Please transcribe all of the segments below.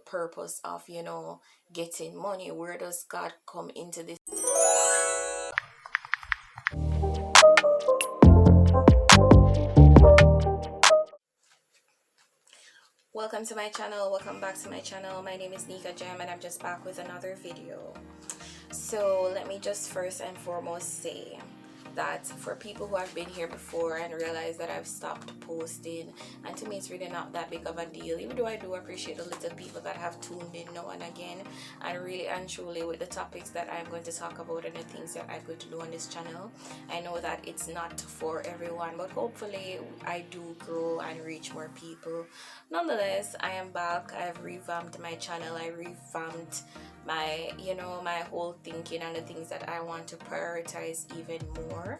purpose of, you know, getting money? Where does God come into this? Welcome to my channel, welcome back to my channel. My name is Nika Jam and I'm just back with another video. So let me just first and foremost say that for people who have been here before and realize that I've stopped posting, and to me it's really not that big of a deal, even though I do appreciate the little people that have tuned in now and again, and really and truly with the topics that I'm going to talk about and the things that I'm going to do on this channel. I know that it's not for everyone, but hopefully I do grow and reach more people. Nonetheless, I am back. I've revamped my channel. I revamped my, you know, my whole thinking and the things that I want to prioritize even more.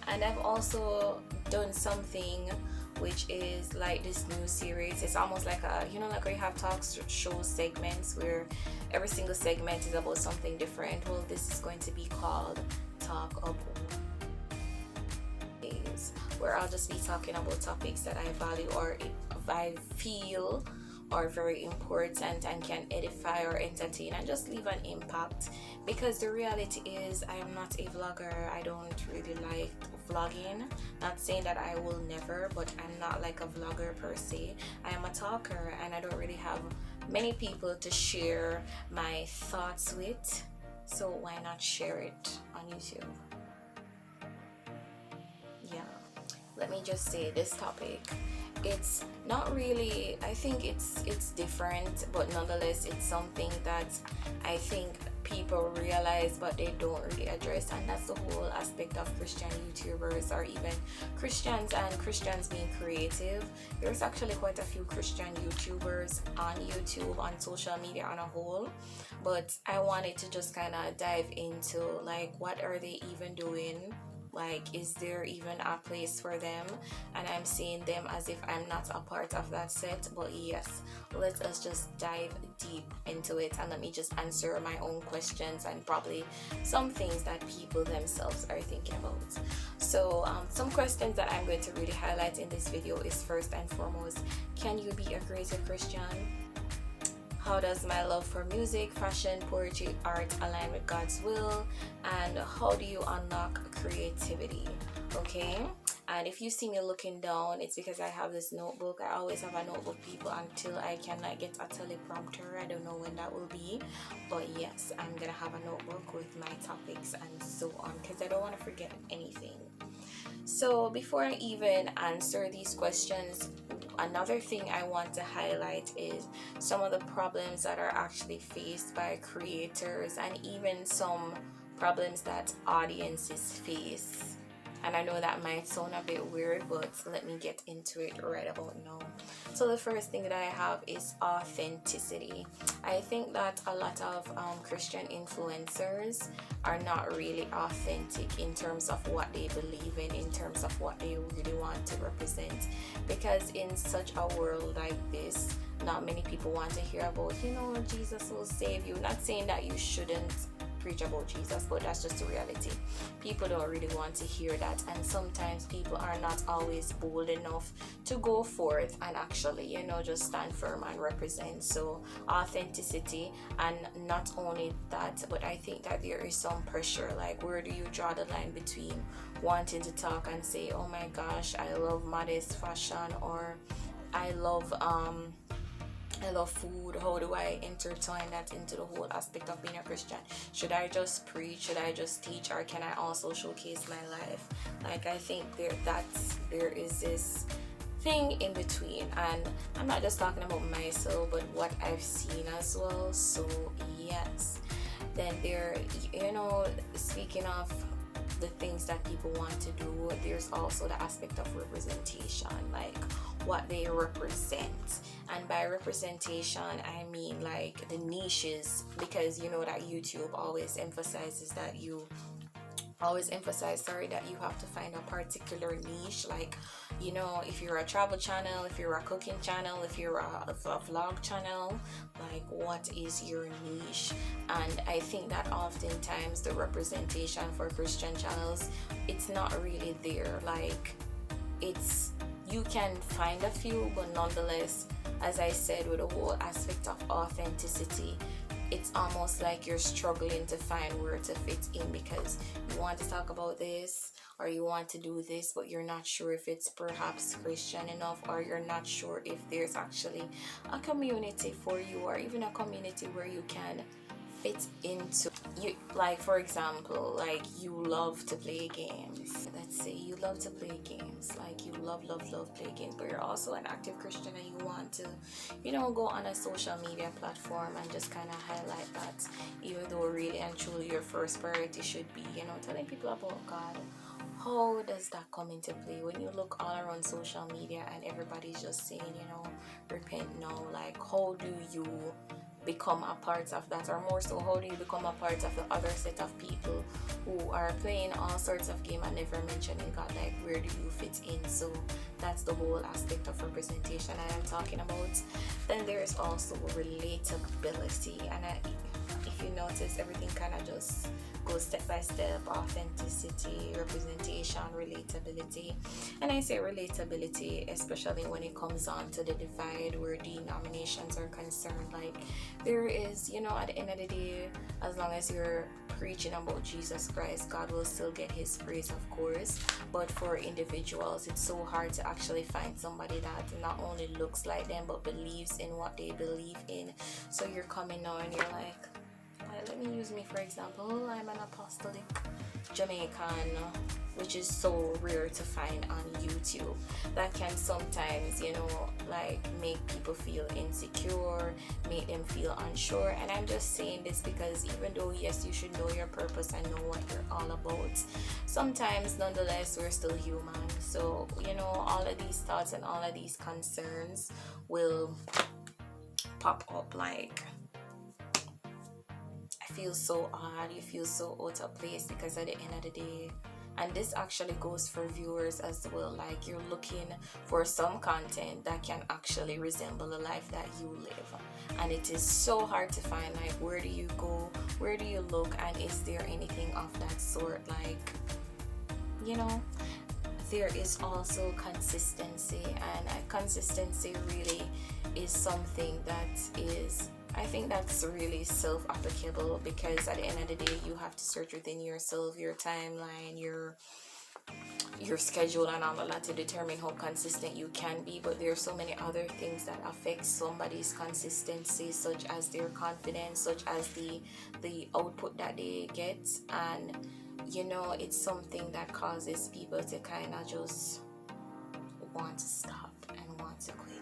And I've also done something which is like this new series. It's almost like a, you know, like where you have talk show segments where every single segment is about something different. Well, this is going to be called Talk About, where I'll just be talking about topics that I value or I feel are very important and can edify or entertain and just leave an impact. Because the reality is, I am not a vlogger. I don't really like vlogging. Not saying that I will never, but I'm not like a vlogger per se. I am a talker and I don't really have many people to share my thoughts with, so why not share it on YouTube? Yeah, let me just say this topic, it's not really, I think it's different, but nonetheless it's something that I think people realize but they don't really address, and that's the whole aspect of Christian YouTubers, or even Christians and Christians being creative. There's actually quite a few Christian YouTubers on YouTube, on social media on a whole, but I wanted to just kind of dive into like, what are they even doing? Like, is there even a place for them? And I'm seeing them as if I'm not a part of that set. But yes, let us just dive deep into it, and let me just answer my own questions and probably some things that people themselves are thinking about. So some questions that I'm going to really highlight in this video is, first and foremost, can you be a creative Christian? How does my love for music, fashion, poetry, art align with God's will? And how do you unlock creativity? Okay, and if you see me looking down, it's because I have this notebook. I always have a notebook, people, until I can like get a teleprompter. I don't know when that will be, but yes, I'm gonna have a notebook with my topics and so on, because I don't want to forget anything. So before I even answer these questions, another thing I want to highlight is some of the problems that are actually faced by creators, and even some problems that audiences face. And I know that might sound a bit weird, but let me get into it right about now. So the first thing that I have is authenticity. I think that a lot of Christian influencers are not really authentic in terms of what they believe in terms of what they really want to represent. Because in such a world like this, not many people want to hear about, you know, Jesus will save you. Not saying that you shouldn't preach about Jesus, but that's just the reality. People don't really want to hear that, and sometimes people are not always bold enough to go forth and actually, you know, just stand firm and represent. So authenticity, and not only that, but I think that there is some pressure. Like, where do you draw the line between wanting to talk and say, oh my gosh, I love modest fashion, or I love food? How do I intertwine that into the whole aspect of being a Christian? Should I just preach? Should I just teach? Or can I also showcase my life? Like, I think there is this thing in between, and I'm not just talking about myself, but what I've seen as well. So yes, then there, you know, speaking of the things that people want to do, there's also the aspect of representation, like what they represent. And by representation, I mean like the niches, because you know that YouTube always emphasizes that you have to find a particular niche. Like, you know, if you're a travel channel, if you're a cooking channel, if you're a vlog channel, like, what is your niche? And I think that oftentimes the representation for Christian channels, it's not really there. Like, you can find a few, but nonetheless as I said, with the whole aspect of authenticity, it's almost like you're struggling to find where to fit in, because you want to talk about this or you want to do this, but you're not sure if it's perhaps Christian enough, or you're not sure if there's actually a community for you, or even a community where you can fit into. You, like for example, like you love to play games. Let's say you love to play games, like you love play games, but you're also an active Christian and you want to, go on a social media platform and just kind of highlight that, even though really and truly your first priority should be, telling people about God. How does that come into play when you look all around social media and everybody's just saying, repent now? Like, how do you become a part of that? Or more so, how do you become a part of the other set of people who are playing all sorts of game and never mentioning God? Like, where do you fit in? So that's the whole aspect of representation that I'm talking about. Then there's also relatability, and if you notice, everything kind of just goes step by step: authenticity, representation, relatability. And I say relatability especially when it comes on to the divide where denominations are concerned. Like, there is, at the end of the day, as long as you're preaching about Jesus Christ, God will still get his praise, of course. But for individuals, it's so hard to actually find somebody that not only looks like them but believes in what they believe in. So you're coming now and you're like, let me use me for example. I'm an apostolic Jamaican, which is so rare to find on YouTube. That can sometimes, like make people feel insecure, make them feel unsure. And I'm just saying this because even though, yes, you should know your purpose and know what you're all about, sometimes nonetheless we're still human. So, all of these thoughts and all of these concerns will pop up. Like, feel so odd, you feel so out of place, because at the end of the day, and this actually goes for viewers as well, like you're looking for some content that can actually resemble the life that you live, and it is so hard to find. Like, where do you go, where do you look, and is there anything of that sort? Like, there is also consistency, and consistency really is something that is, I think that's really self-applicable, because at the end of the day, you have to search within yourself, your timeline, your schedule and all of that to determine how consistent you can be. But there are so many other things that affect somebody's consistency, such as their confidence, such as the output that they get. And it's something that causes people to kind of just want to stop and want to quit.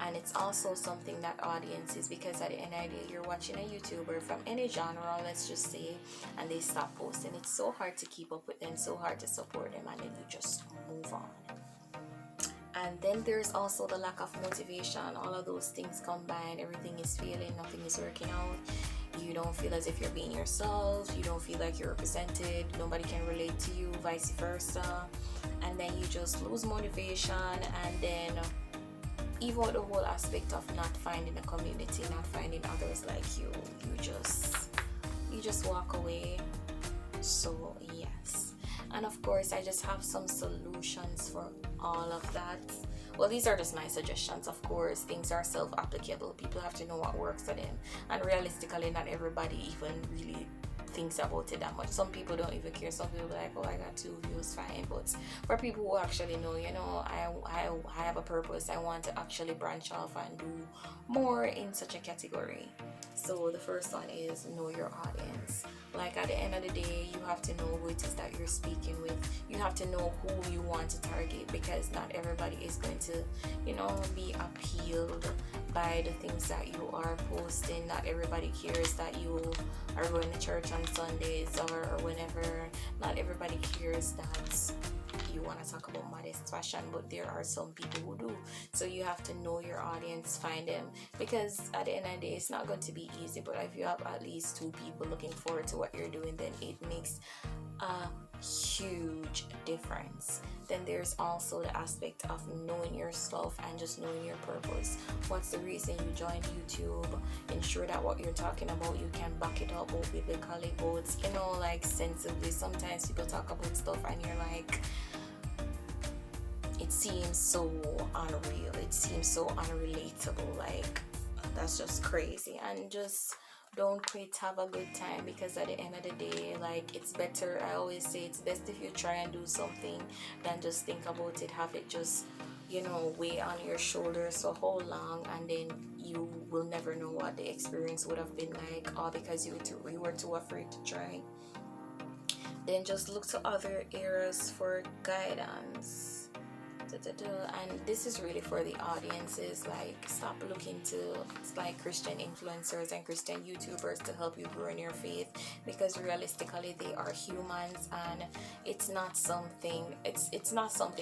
And it's also something that audiences, because at the end of the day, you're watching a YouTuber from any genre, let's just say, and they stop posting. It's so hard to keep up with them, so hard to support them, and then you just move on. And then there's also the lack of motivation. All of those things combined, everything is failing, nothing is working out. You don't feel as if you're being yourself, you don't feel like you're represented, nobody can relate to you, vice versa. And then you just lose motivation, and then even with the whole aspect of not finding a community, not finding others like you, you just walk away. So yes, and of course I just have some solutions for all of that. Well, these are just my suggestions. Of course, things are self-applicable. People have to know what works for them, and realistically, not everybody even really thinks about it that much. Some people don't even care. Some people are like, oh, I got 2 views, fine. But for people who actually know, I have a purpose, I want to actually branch off and do more in such a category. So the first one is know your audience. Like, at the end of the day, you have to know who it is that you're speaking with. You have to know who you want to target, because not everybody is going to, be appealed by the things that you are posting. Not everybody cares that you are going to church on Sundays or whenever. Not everybody cares that you want to talk about modest fashion, but there are some people who do. So you have to know your audience, find them, because at the end of the day, it's not going to be easy, but if you have at least 2 people looking forward to what you're doing, then it makes a huge difference. Then there's also the aspect of knowing yourself and just knowing your purpose. What's the reason you joined YouTube? Ensure that what you're talking about, you can back it up both biblically, both, like sensibly. Sometimes people talk about stuff and you're like, it seems so unreal, it seems so unrelatable. Like, that's just crazy. And just don't quit, have a good time, because at the end of the day, like, it's better, I always say, it's best if you try and do something than just think about it, have it just, you know, weigh on your shoulders for how long, and then you will never know what the experience would have been like, all because you were too afraid to try. Then just look to other areas for guidance. And this is really for the audiences, like, stop looking to like Christian influencers and Christian YouTubers to help you grow in your faith, because realistically they are humans, and it's not something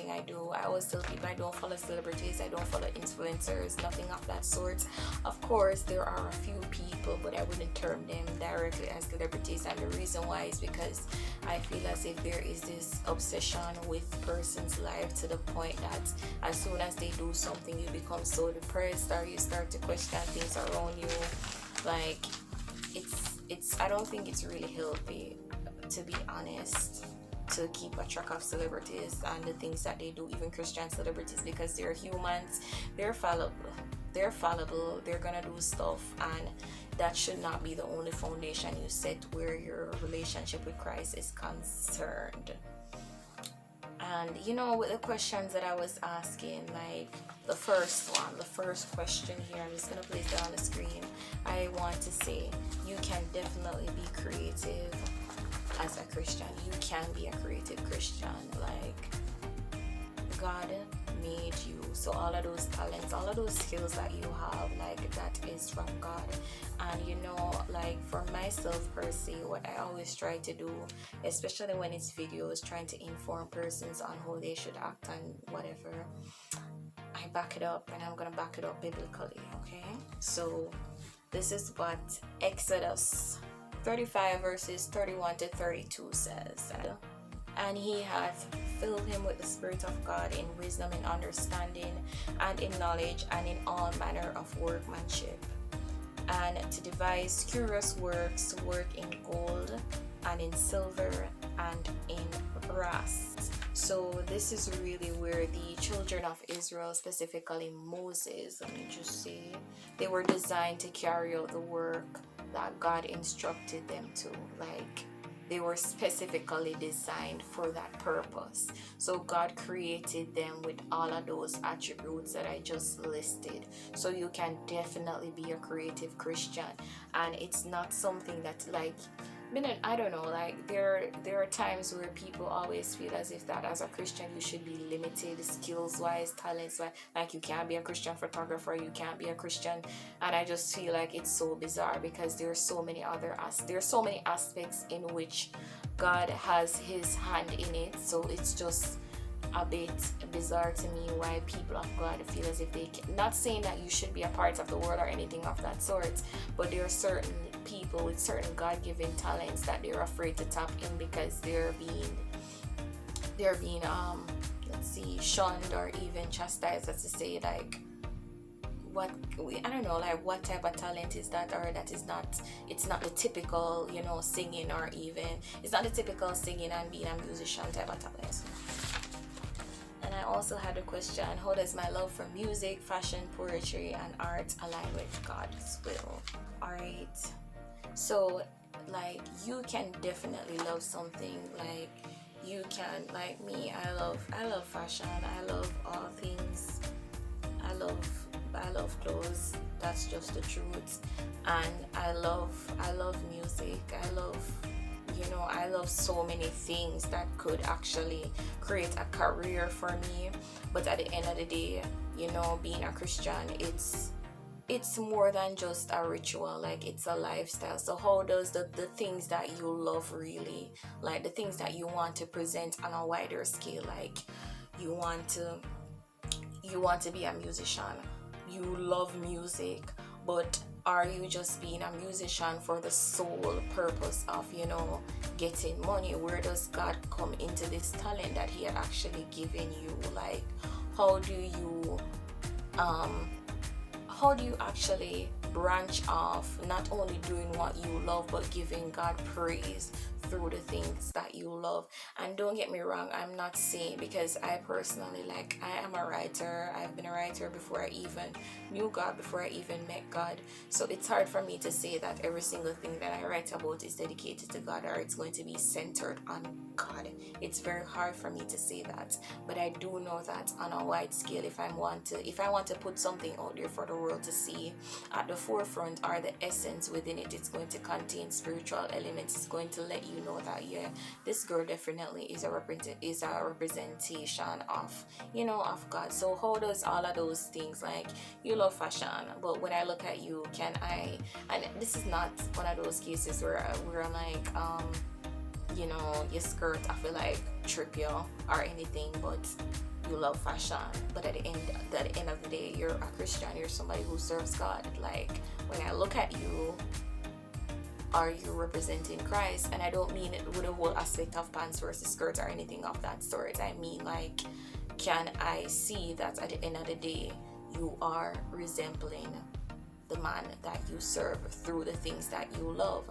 I do. I always tell people I don't follow celebrities, I don't follow influencers, nothing of that sort. Of course there are a few people, but I wouldn't term them directly as celebrities, and the reason why is because I feel as if there is this obsession with person's life to the point that as soon as they do something, you become so depressed, or you start to question things around you. Like, it's I don't think it's really healthy, to be honest, to keep a track of celebrities and the things that they do, even Christian celebrities, because they're humans, they're fallible, they're gonna do stuff, and that should not be the only foundation you set where your relationship with Christ is concerned. And you know, with the questions that I was asking, like the first question here, I'm just gonna place it on the screen. I want to say, you can definitely be creative as a Christian. You can be a creative Christian. Like, God made you, so all of those talents, all of those skills that you have, like, that is from God. And you know, like, for myself per se, what I always try to do, especially when it's videos trying to inform persons on how they should act and whatever, I back it up, and I'm gonna back it up biblically. Okay, so this is what Exodus 35 verses 31 to 32 says. And he hath filled him with the Spirit of God in wisdom and understanding, and in knowledge, and in all manner of workmanship, and to devise curious works, to work in gold, and in silver, and in brass. So this is really where the children of Israel, specifically Moses, let me just say, they were designed to carry out the work that God instructed them to. Like, they were specifically designed for that purpose. So God created them with all of those attributes that I just listed. So you can definitely be a creative Christian. And it's not something that, like, I don't know, like, there are times where people always feel as if that as a Christian you should be limited skills wise, talents wise, like you can't be a Christian photographer, you can't be a Christian. And I just feel like it's so bizarre, because there's so many aspects in which God has his hand in it. So it's just a bit bizarre to me why people of God feel as if they can, not saying that you should be a part of the world or anything of that sort, but there are certain people with certain God-given talents that they're afraid to tap in, because they're being shunned or even chastised, as to say, like, I don't know, like, what type of talent is that, or that is not, it's not the typical, you know, singing, or even it's not the typical singing and being a musician type of talent. And I also had a question: how does my love for music, fashion, poetry, and art align with God's will? Alright, so, like, you can definitely love something. Like, you can, like me, I love fashion, I love all things, I love clothes, that's just the truth. And I love music, I love so many things that could actually create a career for me. But at the end of the day, being a Christian, it's more than just a ritual, like, it's a lifestyle. So how does the things that you love, really, like the things that you want to present on a wider scale, like you want to be a musician, you love music, but are you just being a musician for the sole purpose of getting money? Where does God come into this talent that he had actually given you? Like, how do you actually branch off not only doing what you love but giving God praise through the things that you love. And don't get me wrong, I'm not saying, because I personally, like, I am a writer. I've been a writer before I even knew God, before I even met God. So it's hard for me to say that every single thing that I write about is dedicated to God, or it's going to be centered on God. It's very hard for me to say that, but I do know that on a wide scale, if I want to put something out there for the world to see, at the forefront or the essence within it, it's going to contain spiritual elements. It's going to let you know that, yeah, this girl definitely is a representation of, you know, of God. So how does all of those things, like, you love fashion, but when I look at you, can I, and this is not one of those cases where I'm like, you know, your skirt, I feel like trip you or anything, but you love fashion. But at the end of the day, you're a Christian, you're somebody who serves God. Like, when I look at you, are you representing Christ? And I don't mean it with a whole aspect of pants versus skirts or anything of that sort. I mean, like, can I see that at the end of the day you are resembling the man that you serve through the things that you love?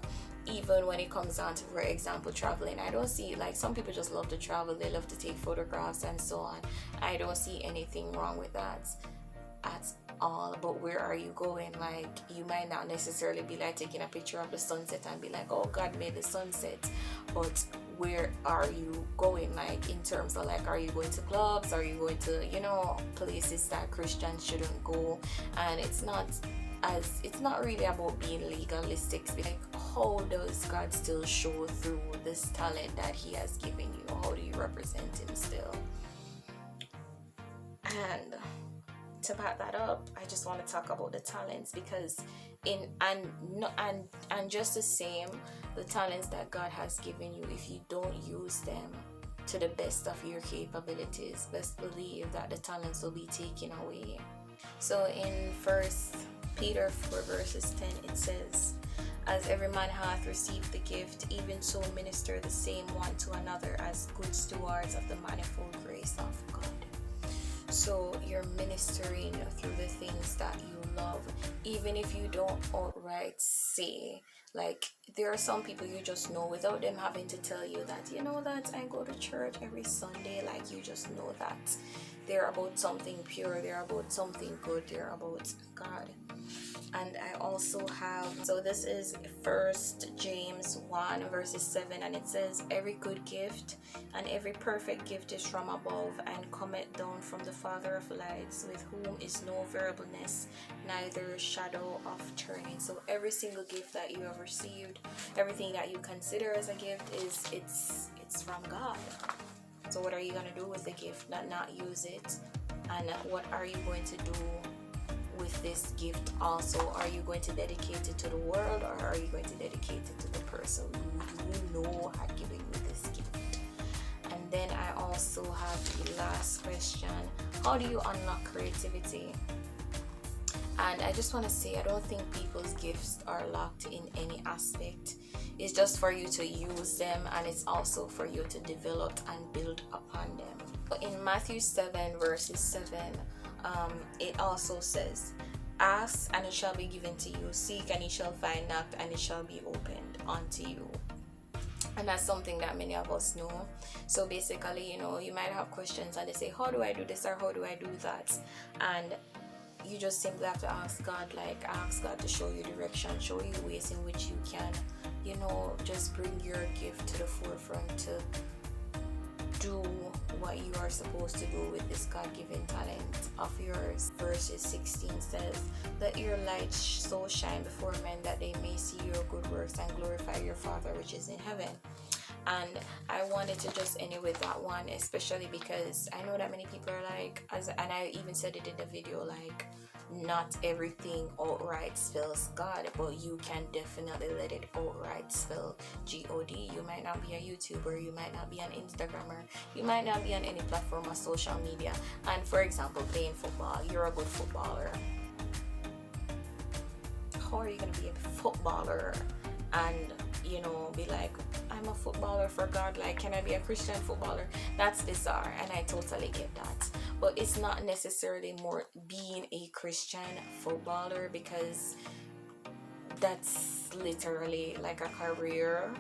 Even when it comes down to, for example, traveling, I don't see, like, some people just love to travel, they love to take photographs and so on. I don't see anything wrong with that at all. But where are you going? Like, you might not necessarily be like taking a picture of the sunset and be like, oh, God made the sunset, but where are you going? Like, in terms of, like, are you going to clubs, are you going to, you know, places that Christians shouldn't go? And it's not really about being legalistic. Like, how does God still show through this talent that he has given you? How do you represent him still? And to back that up, I just want to talk about the talents, because just the same, the talents that God has given you, if you don't use them to the best of your capabilities, best believe that the talents will be taken away. So in 1 Peter 4 verses 10, it says, as every man hath received the gift, even so minister the same one to another as good stewards of the manifold grace of God. So you're ministering through the things that you love, even if you don't outright say, like, there are some people you just know without them having to tell you that, you know, that I go to church every Sunday. Like, you just know that they're about something pure, they're about something good, they're about God. And I also have, so this is 1 James 1 verses 7, and it says, every good gift and every perfect gift is from above and cometh down from the Father of lights, with whom is no variableness, neither shadow of turning. So every single gift that you have received, everything that you consider as a gift, it's from God. So what are you going to do with the gift? Not use it. And what are you going to do with this gift also? Are you going to dedicate it to the world, or are you going to dedicate it to the person who you know had given you this gift? And then I also have the last question: how do you unlock creativity? And I just want to say, I don't think people's gifts are locked in any aspect. It's just for you to use them, and it's also for you to develop and build upon them. But in Matthew 7 verses 7, it also says, ask and it shall be given to you, seek and you shall find, knock and it shall be opened unto you. And that's something that many of us know. So basically, you know, you might have questions and they say, how do I do this, or how do I do that? And you just simply have to ask God, like, ask God to show you direction, show you ways in which you can, you know, just bring your gift to the forefront, to do what you are supposed to do with this God-given talent of yours. Verses 16 says, let your light so shine before men that they may see your good works and glorify your Father which is in heaven. And I wanted to just end it with that one, especially because I know that many people are like, and I even said it in the video, like, not everything outright spells God, but you can definitely let it outright spell God. You might not be a YouTuber, you might not be an Instagrammer, you might not be on any platform of social media, and for example, playing football, you're a good footballer. How are you going to be a footballer and, you know, be like, I'm a footballer for God? Like, can I be a Christian footballer? That's bizarre, and I totally get that. But it's not necessarily more being a Christian footballer, because that's literally like a career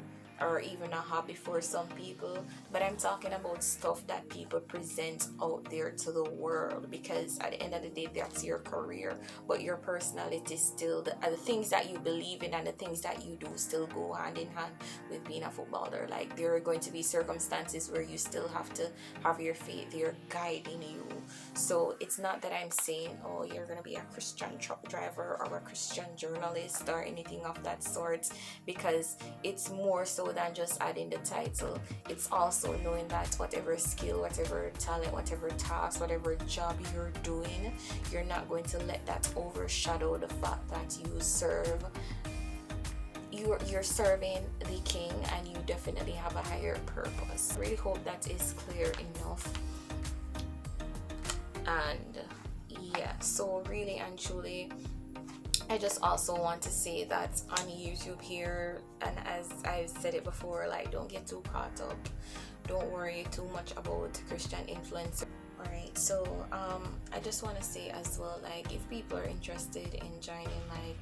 or even a hobby for some people, but I'm talking about stuff that people present out there to the world, because at the end of the day that's your career, but your personality still, the things that you believe in and the things that you do still go hand in hand with being a footballer. Like there are going to be circumstances where you still have to have your faith there guiding you. So it's not that I'm saying, oh, you're gonna be a Christian truck driver or a Christian journalist or anything of that sort, because it's more so than just adding the title. It's also knowing that whatever skill, whatever talent, whatever task, whatever job you're doing, you're not going to let that overshadow the fact that you're serving the king, and you definitely have a higher purpose. I really hope that is clear enough. And yeah, so really and truly, I just also want to say that on YouTube here, and as I've said it before, like don't get too caught up, don't worry too much about Christian influencer. Alright, so I just want to say as well, like if people are interested in joining, like,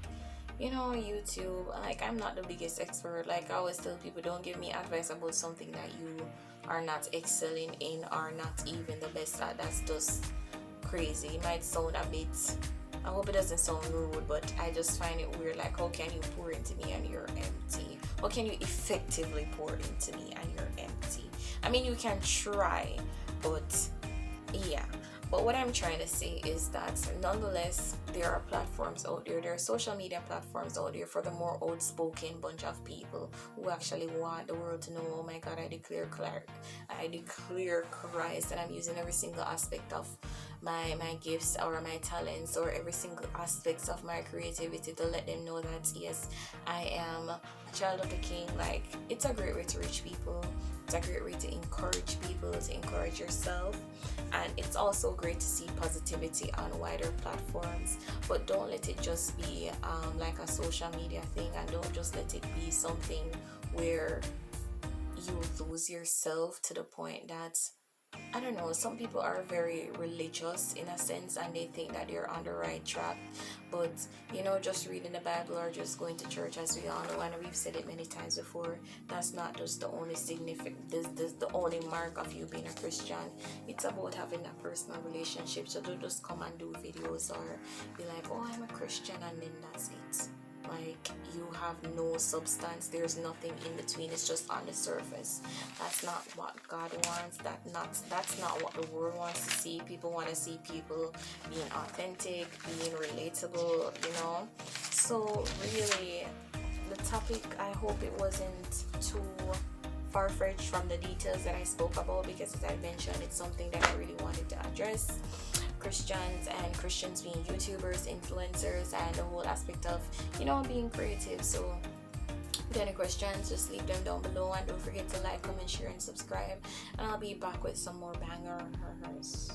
you know, YouTube, like I'm not the biggest expert. Like I always tell people, don't give me advice about something that you are not excelling in or not even the best at. That's just crazy. It might sound a bit, I hope it doesn't sound rude, but I just find it weird. Like, how can you pour into me and you're empty? How can you effectively pour into me and you're empty? I mean, you can try, but yeah. But what I'm trying to say is that nonetheless, there are platforms out there, there are social media platforms out there for the more outspoken bunch of people who actually want the world to know, oh my God, I declare Christ, that I'm using every single aspect of my gifts or my talents or every single aspects of my creativity to let them know that yes, I am a child of the king. Like, it's a great way to reach people. It's a great way to encourage people, to encourage yourself, and it's also great to see positivity on wider platforms. But don't let it just be like a social media thing, and don't just let it be something where you lose yourself to the point that, I don't know, some people are very religious in a sense and they think that they're on the right track, but you know, just reading the Bible or just going to church, as we all know, and we've said it many times before, that's not just the only significant, the only mark of you being a Christian. It's about having a personal relationship. So don't just come and do videos or be like, oh, I'm a Christian, and then that's it. Like, you have no substance, there's nothing in between, it's just on the surface. That's not what God wants. That's not what the world wants to see. People want to see people being authentic, being relatable, you know. So really, the topic, I hope it wasn't too far-fetched from the details that I spoke about, because as I mentioned, it's something that I really wanted to address. Christians being YouTubers, influencers, and the whole aspect of, you know, being creative. So if you have any questions, just leave them down below, and don't forget to like, comment, share, and subscribe, and I'll be back with some more bangers.